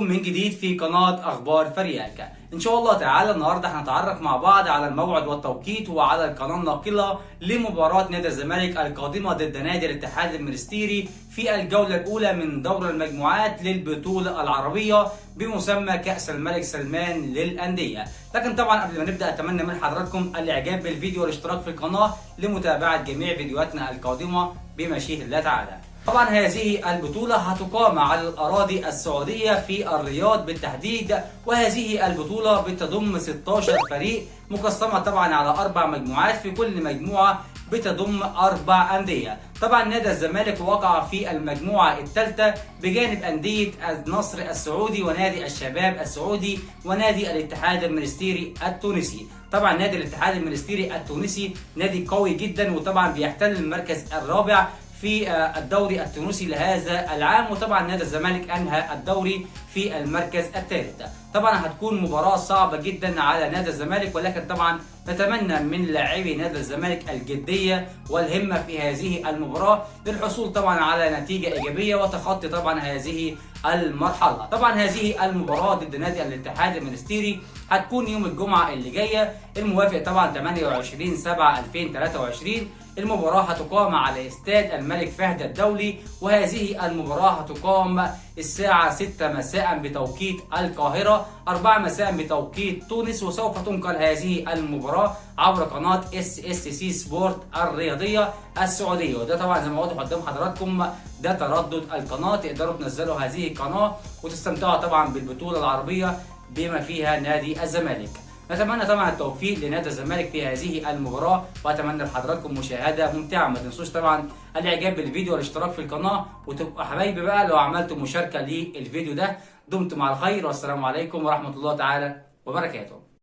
بكم من جديد في قناة أخبار فريقك. إن شاء الله تعالى النهاردة هنتعرف مع بعض على الموعد والتوقيت وعلى القناة الناقلة لمباراة نادي الزمالك القادمة ضد نادي الاتحاد المنستيري في الجولة الأولى من دور المجموعات للبطولة العربية بمسمى كأس الملك سلمان للأندية. لكن طبعا قبل ما نبدأ أتمنى من حضراتكم الإعجاب بالفيديو والاشتراك في القناة لمتابعة جميع فيديوهاتنا القادمة بمشيئة الله تعالى. طبعا هذه البطولة هتقام على الأراضي السعودية في الرياض بالتحديد، وهذه البطولة بتضم 16 فريق مقسمة طبعا على 4 مجموعات، في كل مجموعة بتضم 4 أندية. طبعا نادي الزمالك وقع في المجموعة الثالثة بجانب أندية النصر السعودي ونادي الشباب السعودي ونادي الاتحاد المنستيري التونسي. طبعا نادي الاتحاد المنستيري التونسي نادي قوي جدا، وطبعا بيحتل المركز الرابع في الدوري التونسي لهذا العام، وطبعا نادي الزمالك انهى الدوري في المركز الثالث. طبعا هتكون مباراة صعبة جدا على نادي الزمالك، ولكن طبعا نتمنى من لاعبي نادي الزمالك الجدية والهمة في هذه المباراة للحصول طبعا على نتيجة إيجابية وتخطي طبعا هذه المرحلة. طبعا هذه المباراة ضد نادي الاتحاد المنستيري هتكون يوم الجمعة اللي جاية الموافق طبعا 28/7/2023. المباراة هتقام على استاد الملك فهد الدولي، وهذه المباراة هتقام الساعة 6 مساء بتوقيت القاهرة، 4 مساء بتوقيت تونس، وسوف تنقل هذه المباراة عبر قناة SSC سبورت الرياضية السعودية. وده طبعا زي ما واضح قدام حضراتكم ده تردد القناة، تقدروا تنزلوا هذه القناة وتستمتعوا طبعا بالبطولة العربية بما فيها نادي الزمالك. نتمنى طبعا التوفيق لنادي الزمالك في هذه المباراة، واتمنى لحضراتكم مشاهدة ممتعة. ما تنسوش طبعا الاعجاب بالفيديو والاشتراك في القناة، وتبقوا حبايبي بقى لو عملتوا مشاركة للفيديو ده. دمتم على خير، والسلام عليكم ورحمة الله تعالى وبركاته.